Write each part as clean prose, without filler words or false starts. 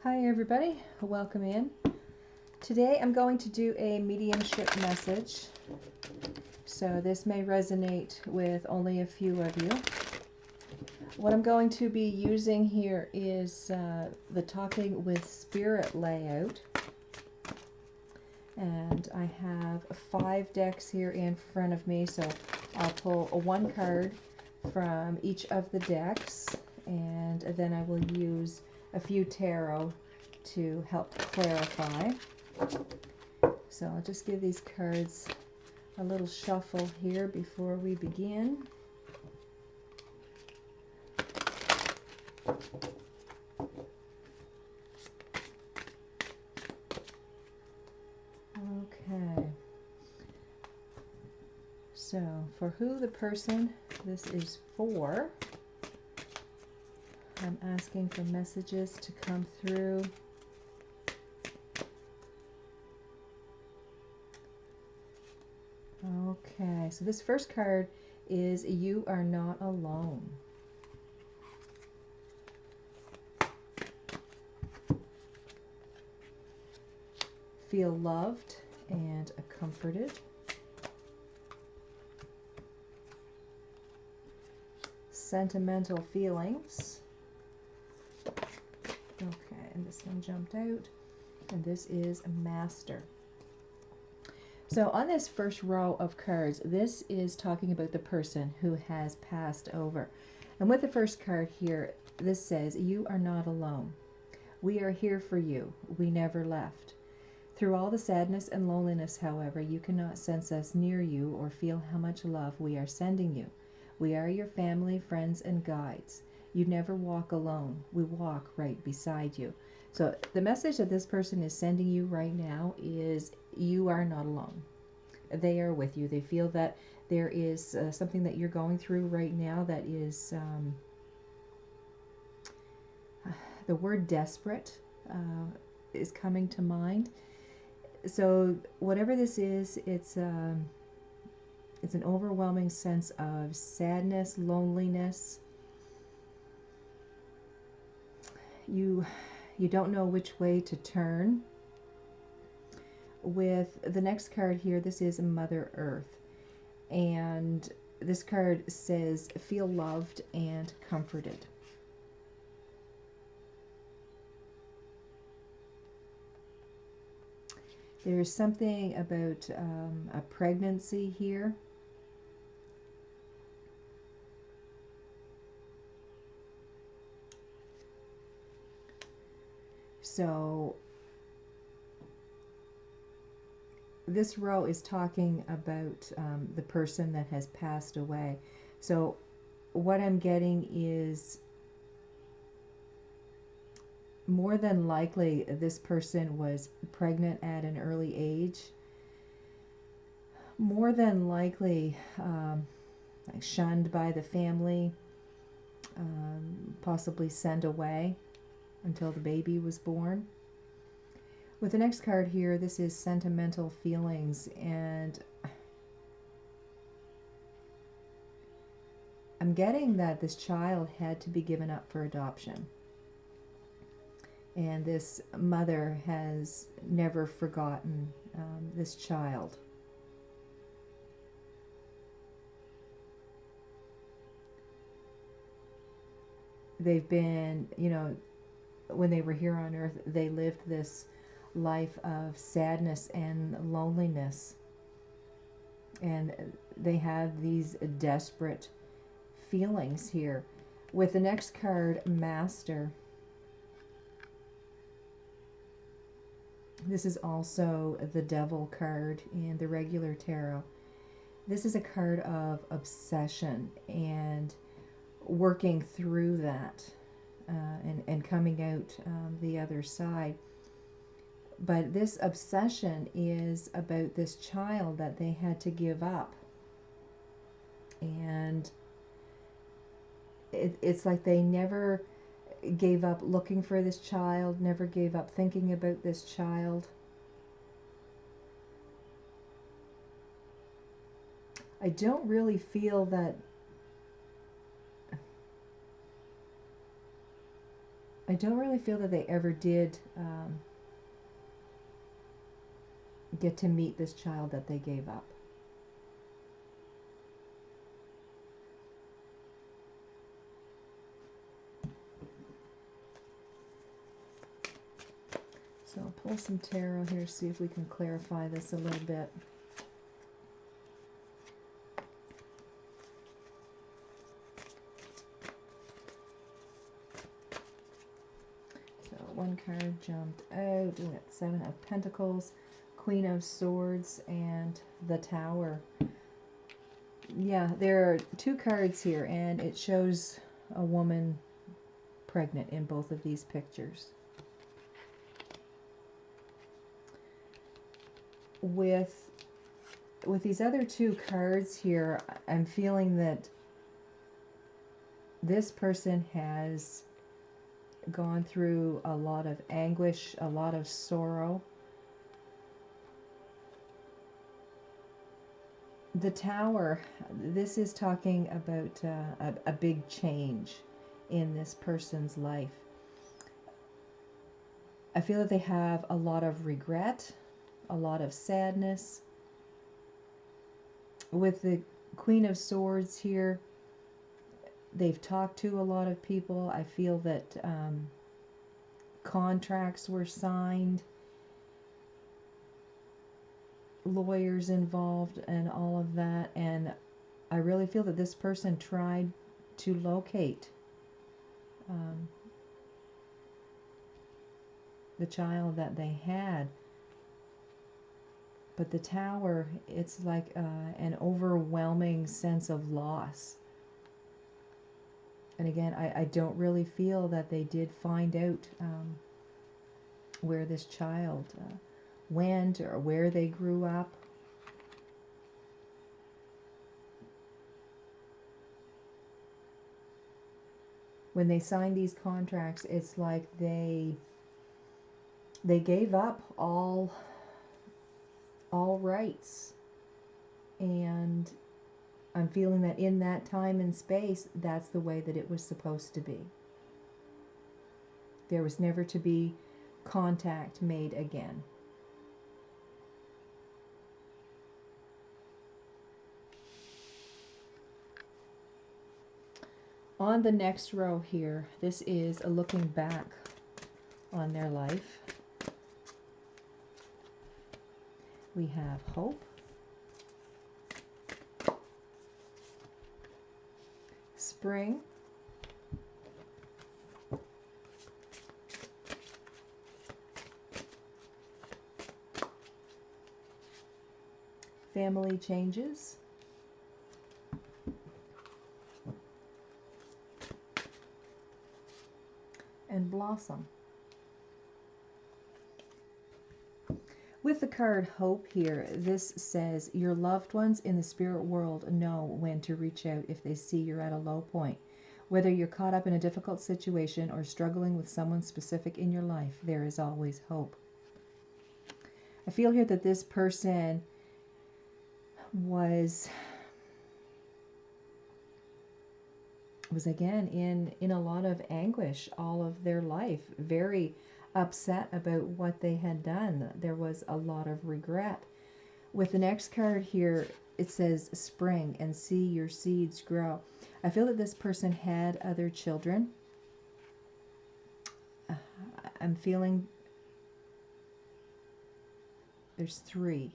Hi everybody, welcome in. Today I'm going to do a mediumship message. So this may resonate with only a few of you. What I'm going to be using here is the Talking with Spirit layout. And I have 5 decks here in front of me, so I'll pull one card from each of the decks, and then I will use a few tarot to help clarify. So I'll just give these cards a little shuffle here before we begin. Okay. So for who the person this is for, I'm asking for messages to come through. Okay, so this first card is You Are Not Alone. Feel loved and comforted. Sentimental feelings. Okay, and this one jumped out, and this is Master. So on this first row of cards, this is talking about the person who has passed over. And with the first card here, this says, You are not alone. We are here for you. We never left. Through all the sadness and loneliness, however, you cannot sense us near you or feel how much love we are sending you. We are your family, friends, and guides. You never walk alone. We walk right beside you. So the message that this person is sending you right now is you are not alone. They are with you. They feel that there is something that you're going through right now that is the word desperate is coming to mind. So whatever this is, it's an overwhelming sense of sadness, loneliness. You don't know which way to turn. With the next card here, this is Mother Earth. And this card says, feel loved and comforted. There's something about a pregnancy here. So this row is talking about the person that has passed away. So what I'm getting is more than likely this person was pregnant at an early age. More than likely like shunned by the family, possibly sent away until the baby was born. With the next card here, this is sentimental feelings, and I'm getting that this child had to be given up for adoption. And this mother has never forgotten this child. They've been, when they were here on earth, they lived this life of sadness and loneliness. And they have these desperate feelings here. With the next card, Master. This is also the Devil card in the regular tarot. This is a card of obsession and working through that and coming out the other side. But this obsession is about this child that they had to give up. And it's like they never gave up looking for this child, never gave up thinking about this child. I don't really feel that I don't really feel that they ever did get to meet this child that they gave up. So I'll pull some tarot here, see if we can clarify this a little bit. So one card jumped out. We got Seven of Pentacles, Queen of Swords, and the Tower. Yeah, there are two cards here, and it shows a woman pregnant in both of these pictures. With these other two cards here, I'm feeling that this person has gone through a lot of anguish, a lot of sorrow. The Tower, this is talking about a big change in this person's life. I feel that they have a lot of regret, a lot of sadness. With the Queen of Swords here, they've talked to a lot of people. I feel that contracts were signed, lawyers involved, and all of that. And I really feel that this person tried to locate the child that they had. But the Tower, it's like an overwhelming sense of loss. And again, I don't really feel that they did find out where this child went or where they grew up. When they signed these contracts, it's like they gave up all rights. And I'm feeling that in that time and space, that's the way that it was supposed to be. There was never to be contact made again. On the next row here, this is a looking back on their life. We have hope, spring, family changes, and blossom. With the card Hope here, this says your loved ones in the spirit world know when to reach out if they see you're at a low point. Whether you're caught up in a difficult situation or struggling with someone specific in your life, there is always hope. I feel here that this person was again in a lot of anguish all of their life, very upset about what they had done. There was a lot of regret. With the next card here, it says spring and see your seeds grow. I feel that this person had other children. I'm feeling there's 3.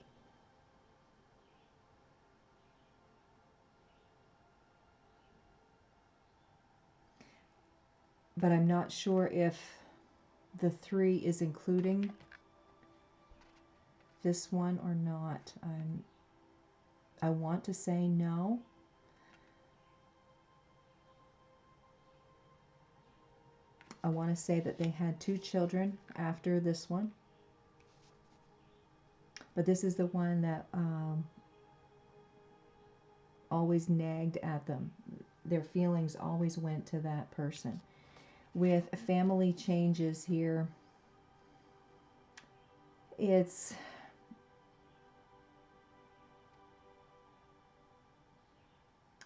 But I'm not sure if the 3 is including this one or not. I want to say no. I want to say that they had 2 children after this one. But this is the one that always nagged at them. Their feelings always went to that person. With family changes here,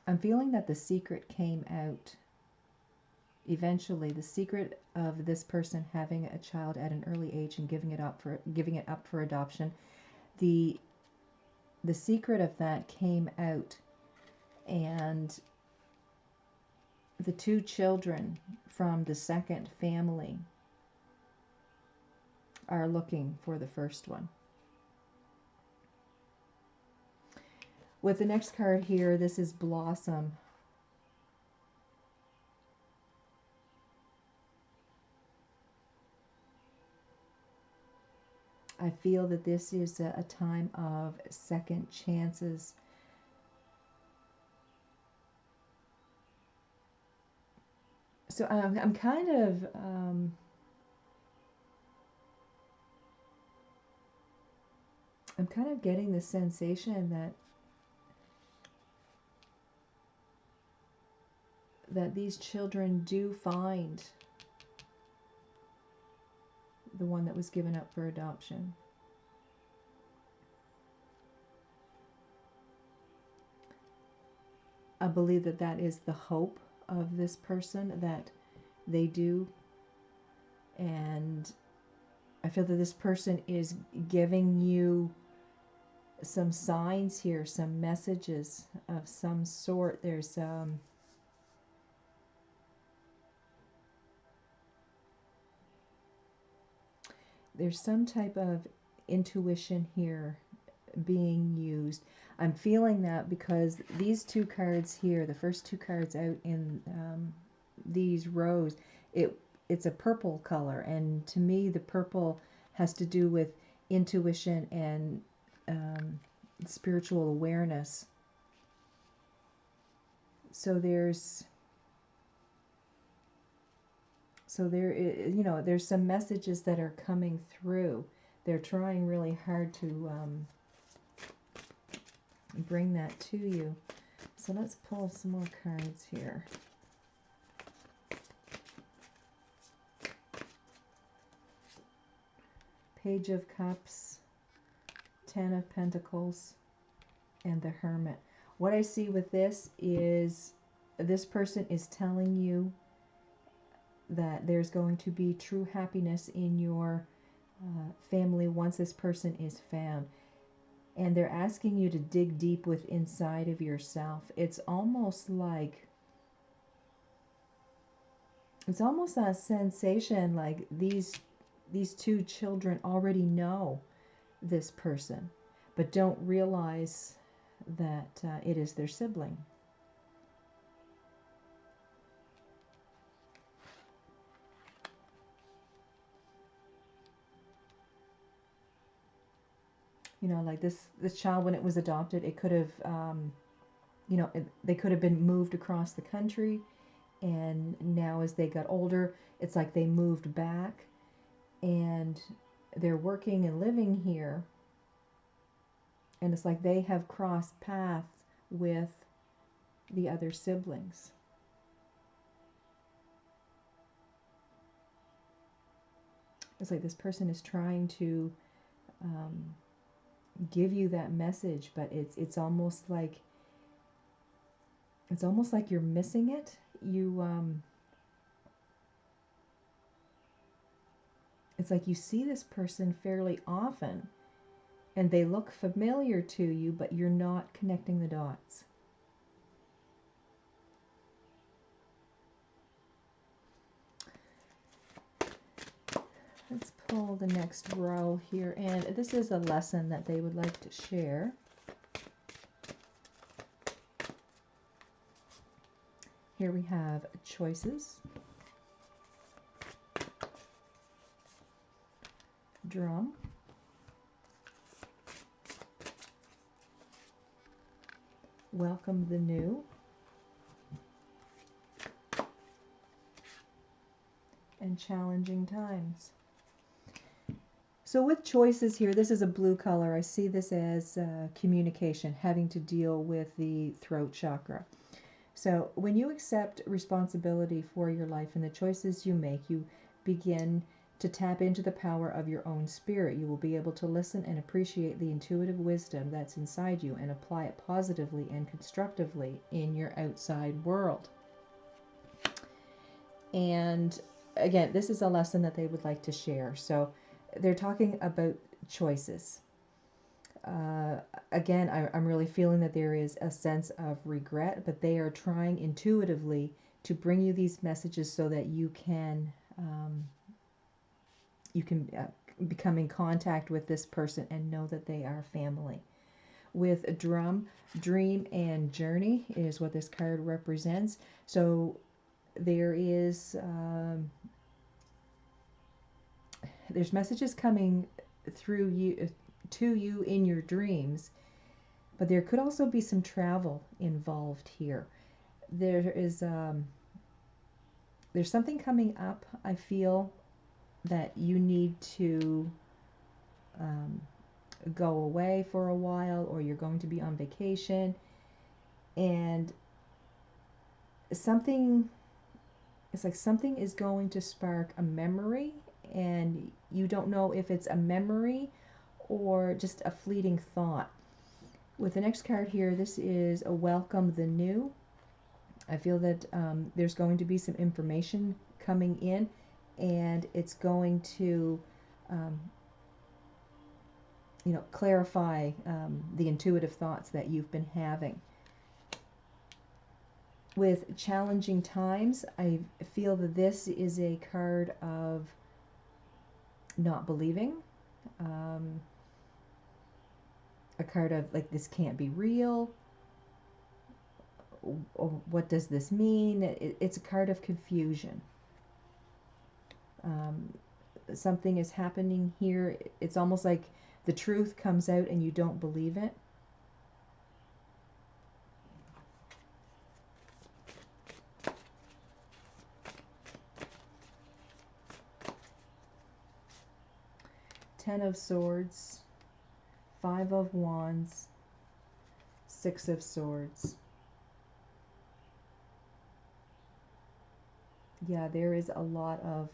I'm feeling that the secret came out eventually the secret of this person having a child at an early age and giving it up for adoption, the secret of that came out, and the two children from the second family are looking for the first one. With the next card here, this is Blossom. I feel that this is a time of second chances. So I'm kind of getting the sensation that these children do find the one that was given up for adoption. I believe that that is the hope of this person, that they do. And I feel that this person is giving you some signs here, some messages of some sort. There's some type of intuition here being used. I'm feeling that because these two cards here, the first two cards out in these rows, it's a purple color, and to me the purple has to do with intuition and spiritual awareness. So there's there's some messages that are coming through. They're trying really hard to bring that to you. So let's pull some more cards here. Page of Cups, Ten of Pentacles, and the Hermit. What I see with this is this person is telling you that there's going to be true happiness in your family once this person is found. And they're asking you to dig deep inside of yourself. It's almost that sensation like these two children already know this person, but don't realize that it is their sibling. Like this child, when it was adopted, it could have, they could have been moved across the country, and now as they got older, it's like they moved back, and they're working and living here, and it's like they have crossed paths with the other siblings. It's like this person is trying to give you that message, but it's almost like you're missing it. It's like you see this person fairly often and they look familiar to you, but you're not connecting the dots. Let's pull the next row here, and this is a lesson that they would like to share. Here we have choices, drum, welcome the new, and challenging times. So with choices here, this is a blue color. I see this as communication, having to deal with the throat chakra. So when you accept responsibility for your life and the choices you make, you begin to tap into the power of your own spirit. You will be able to listen and appreciate the intuitive wisdom that's inside you and apply it positively and constructively in your outside world. And again, this is a lesson that they would like to share. So they're talking about choices. Again, I'm really feeling that there is a sense of regret, but they are trying intuitively to bring you these messages so that you can become in contact with this person and know that they are family. With a drum, dream and journey is what this card represents. So there is there's messages coming through you to you in your dreams, but there could also be some travel involved here. There is there's something coming up. I feel that you need to go away for a while, or you're going to be on vacation, and something, it's like something is going to spark a memory, and you don't know if it's a memory or just a fleeting thought. With the next card here, this is a welcome the new. I feel that there's going to be some information coming in, and it's going to clarify the intuitive thoughts that you've been having. With challenging times, I feel that this is a card of not believing, a card of like, this can't be real, or what does this mean? It's a card of confusion. Something is happening here. It's almost like the truth comes out and you don't believe it. Ten of Swords, Five of Wands, Six of Swords. Yeah, there is a lot of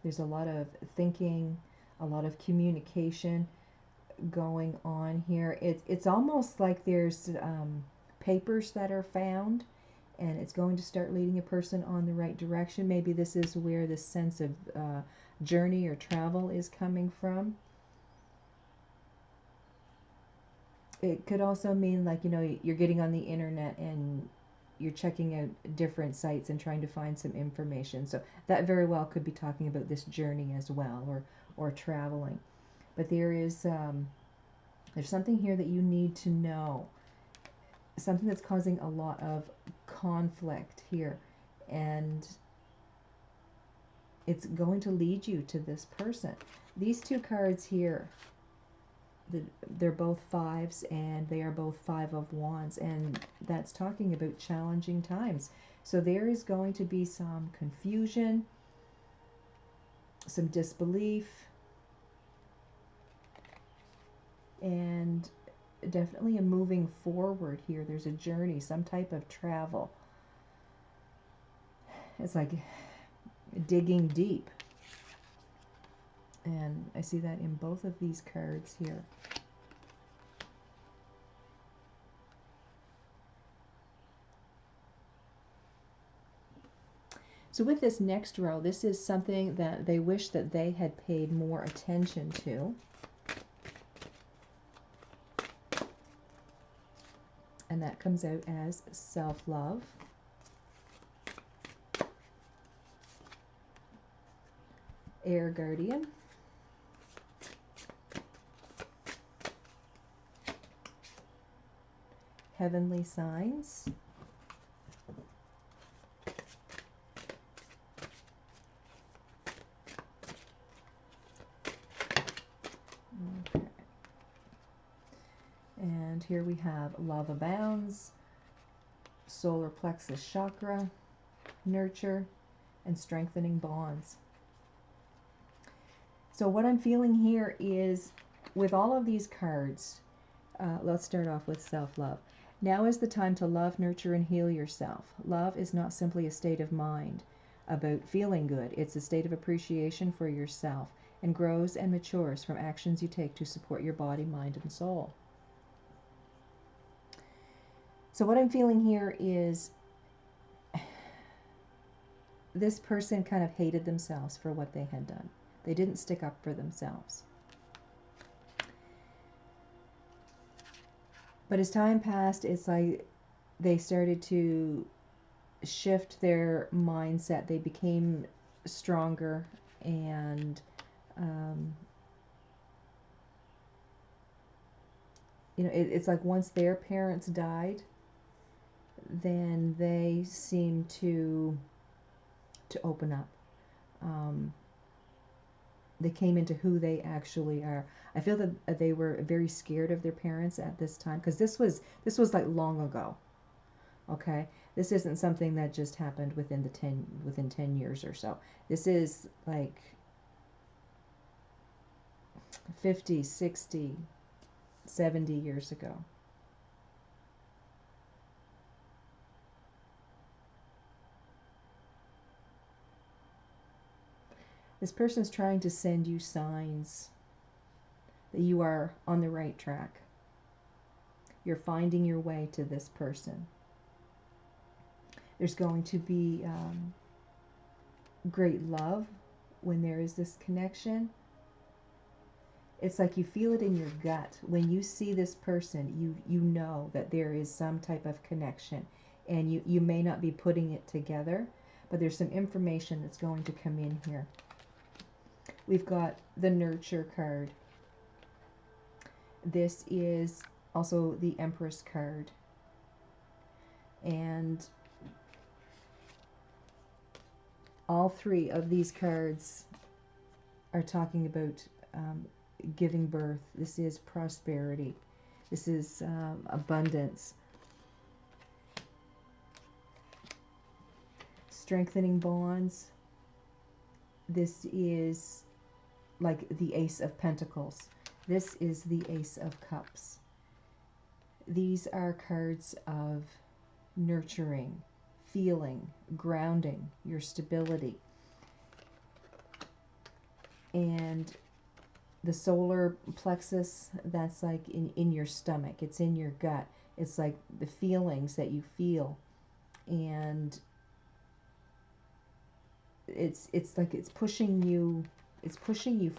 there's a lot of thinking, a lot of communication going on here. It's almost like there's papers that are found, and it's going to start leading a person on the right direction. Maybe this is where this sense of journey or travel is coming from. It could also mean, like, you're getting on the internet and you're checking out different sites and trying to find some information. So that very well could be talking about this journey as well, or traveling. But there is there's something here that you need to know, something that's causing a lot of conflict here, and it's going to lead you to this person. These two cards here, they're both fives, and they are both Five of Wands, and that's talking about challenging times. So there is going to be some confusion, some disbelief, and definitely a moving forward here. There's a journey, some type of travel. It's like digging deep. And I see that in both of these cards here. So with this next row, this is something that they wish that they had paid more attention to. And that comes out as self-love. Air Guardian. Heavenly Signs. Okay. And here we have Love Abounds, Solar Plexus Chakra, Nurture, and Strengthening Bonds. So what I'm feeling here is, with all of these cards, let's start off with self-love. Now is the time to love, nurture, and heal yourself. Love is not simply a state of mind about feeling good. It's a state of appreciation for yourself, and grows and matures from actions you take to support your body, mind, and soul. So what I'm feeling here is this person kind of hated themselves for what they had done. They didn't stick up for themselves. But as time passed, it's like they started to shift their mindset. They became stronger, and you know, it's like once their parents died, then they seemed to open up. They came into who they actually are. I feel that they were very scared of their parents at this time, because this was like long ago. Okay, this isn't something that just happened within 10 years or so. This is like 50, 60, 70 years ago. This person's trying to send you signs that you are on the right track. You're finding your way to this person. There's going to be great love when there is this connection. It's like you feel it in your gut. When you see this person, you know that there is some type of connection. And you may not be putting it together, but there's some information that's going to come in here. We've got the Nurture card. This is also the Empress card. And all three of these cards are talking about giving birth. This is prosperity. This is abundance. Strengthening bonds. This is like the Ace of Pentacles. This is the Ace of Cups. These are cards of nurturing, feeling, grounding, your stability. And the solar plexus, that's like in your stomach. It's in your gut. It's like the feelings that you feel. And it's like it's pushing you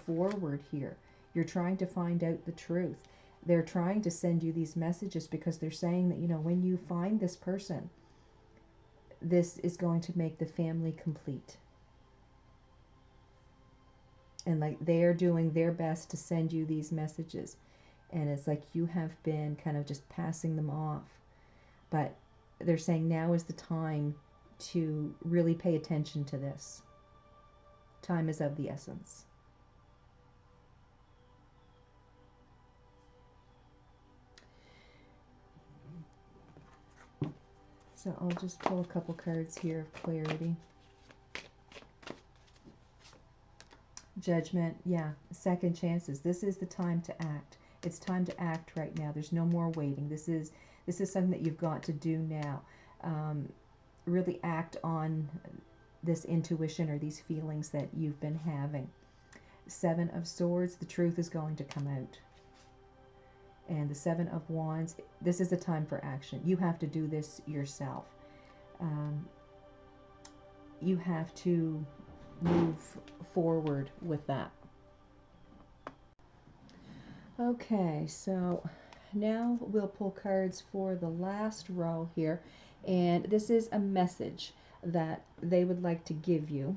forward here. You're trying to find out the truth. They're trying to send you these messages because they're saying that, you know, when you find this person, this is going to make the family complete. And like they're doing their best to send you these messages. And it's like you have been kind of just passing them off. But they're saying now is the time to really pay attention to this. Time is of the essence. So I'll just pull a couple cards here of clarity. Judgment, yeah, second chances. This is the time to act. It's time to act right now. There's no more waiting. This is something that you've got to do now. Really act on this intuition or these feelings that you've been having. Seven of Swords, the truth is going to come out. And the Seven of Wands, this is the time for action. You have to do this yourself. You have to move forward with that. Okay, so now we'll pull cards for the last row here. And this is a message that they would like to give you.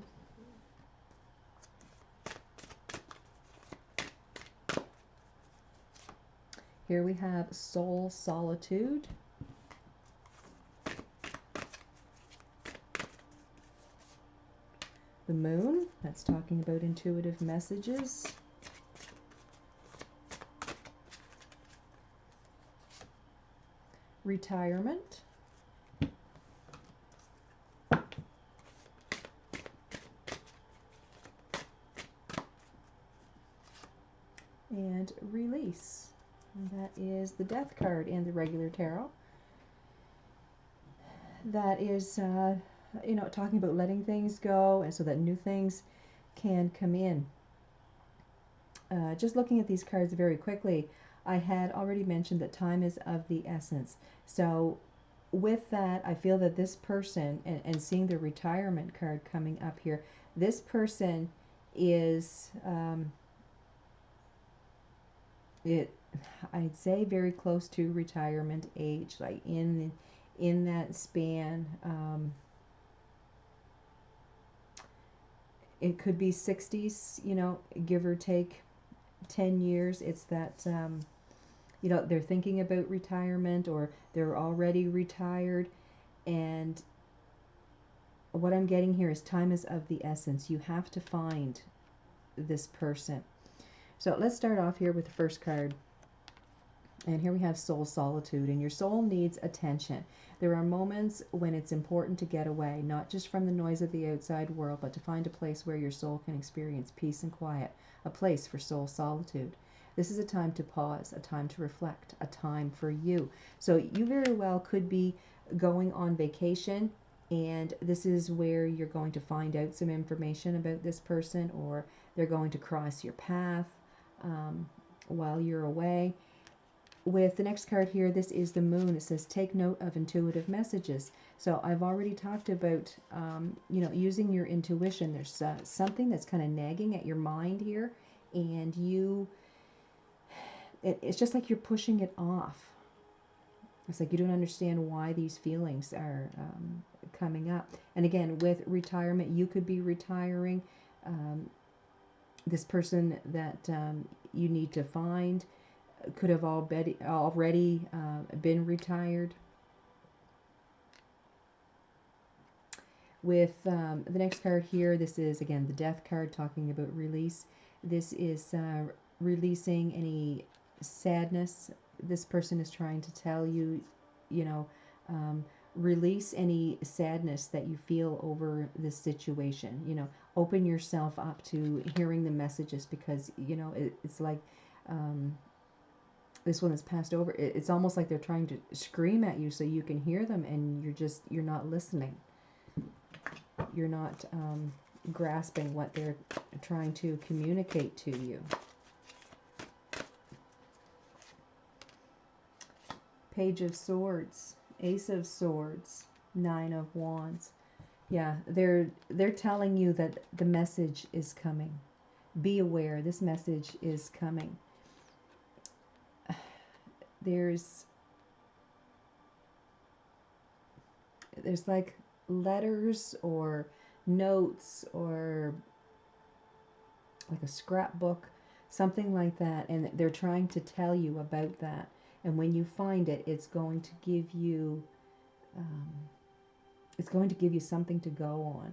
Here we have Soul Solitude. The Moon, that's talking about intuitive messages. Retirement. And Release. And that is the Death card in the regular tarot. That is, you know, talking about letting things go and so that new things can come in. Just looking at these cards very quickly, I had already mentioned that time is of the essence. So with that, I feel that this person, and seeing the retirement card coming up here, this person is, I'd say very close to retirement age, like in that span. It could be 60s, give or take 10 years. It's that, they're thinking about retirement, or they're already retired. And what I'm getting here is time is of the essence. You have to find this person. So let's start off here with the first card. And here we have soul solitude, and your soul needs attention. There are moments when it's important to get away, not just from the noise of the outside world, but to find a place where your soul can experience peace and quiet, a place for soul solitude. This is a time to pause, a time to reflect, a time for you. So you very well could be going on vacation, and this is where you're going to find out some information about this person, or they're going to cross your path while you're away. With the next card here, this is the moon. It says, take note of intuitive messages. So I've already talked about, using your intuition. There's something that's kind of nagging at your mind here, and it's just like you're pushing it off. It's like you don't understand why these feelings are coming up. And again, with retirement, you could be retiring. This person that you need to find could have already been retired. With the next card here, this is again the death card, talking about release. This is releasing any sadness. This person is trying to tell you, release any sadness that you feel over this situation. Open yourself up to hearing the messages, because it's like this one has passed over. It's almost like they're trying to scream at you so you can hear them, and you're not listening. You're not grasping what they're trying to communicate to you. Page of Swords, Ace of Swords, Nine of Wands. Yeah, they're telling you that the message is coming. Be aware, this message is coming. There's like letters or notes or like a scrapbook, something like that, and they're trying to tell you about that. And when you find it, it's going to give you something to go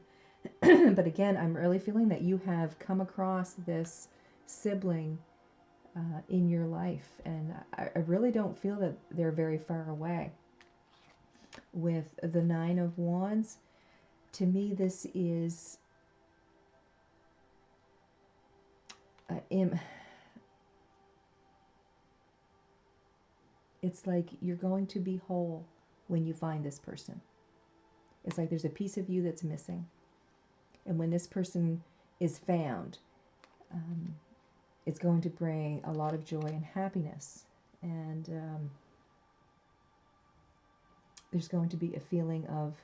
on. But again, I'm really feeling that you have come across this sibling in your life, and I really don't feel that they're very far away. With the Nine of Wands, to me this is it's like you're going to be whole when you find this person. It's like there's a piece of you that's missing, and when this person is found, it's going to bring a lot of joy and happiness, and there's going to be a feeling of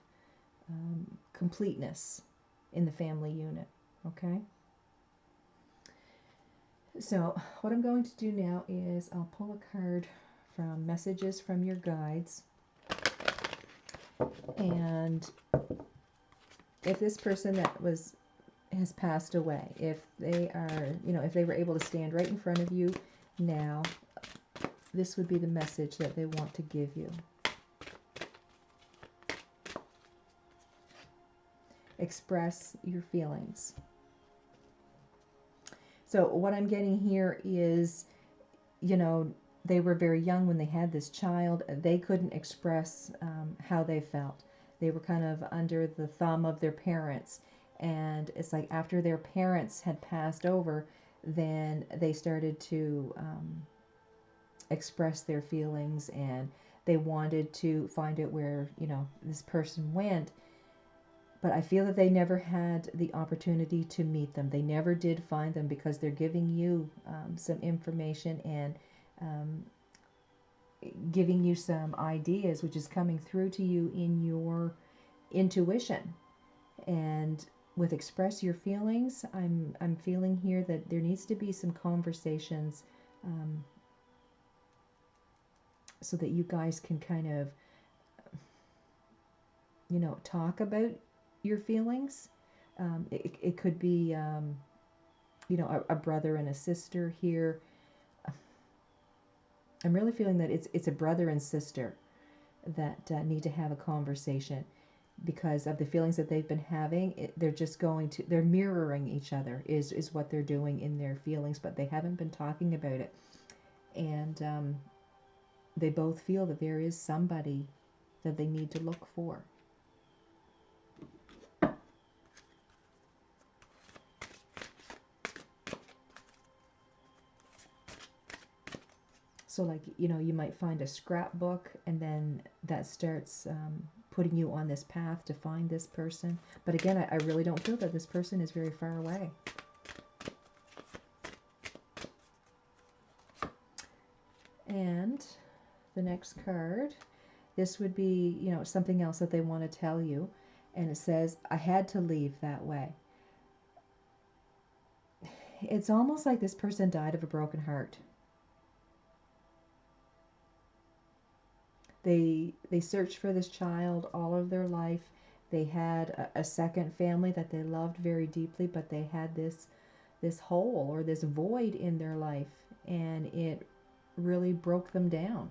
completeness in the family unit. Okay? So what I'm going to do now is I'll pull a card from Messages from Your Guides, and if this person that has passed away, if they are, if they were able to stand right in front of you now, this would be the message that they want to give you. Express your feelings. So what I'm getting here is, they were very young when they had this child. They couldn't express how they felt. They were kind of under the thumb of their parents. And it's like after their parents had passed over, then they started to express their feelings, and they wanted to find out where, this person went. But I feel that they never had the opportunity to meet them. They never did find them, because they're giving you some information, and giving you some ideas, which is coming through to you in your intuition. And with express your feelings, I'm feeling here that there needs to be some conversations, so that you guys can kind of, talk about your feelings. It could be, a brother and a sister here. I'm really feeling that it's a brother and sister that need to have a conversation, because of the feelings that they've been having. They're mirroring each other is what they're doing in their feelings, but they haven't been talking about it. And they both feel that there is somebody that they need to look for. So, like, you might find a scrapbook, and then that starts putting you on this path to find this person. But again, I really don't feel that this person is very far away. And the next card, this would be, something else that they want to tell you. And it says, I had to leave that way. It's almost like this person died of a broken heart. They searched for this child all of their life. They had a second family that they loved very deeply, but they had this hole or this void in their life, and it really broke them down.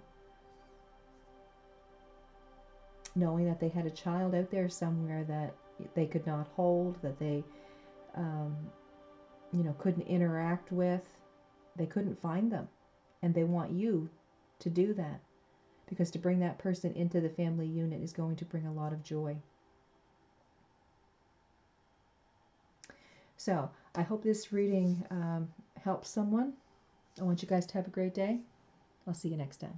Knowing that they had a child out there somewhere that they could not hold, that they couldn't interact with, they couldn't find them. And they want you to do that, because to bring that person into the family unit is going to bring a lot of joy. So I hope this reading helps someone. I want you guys to have a great day. I'll see you next time.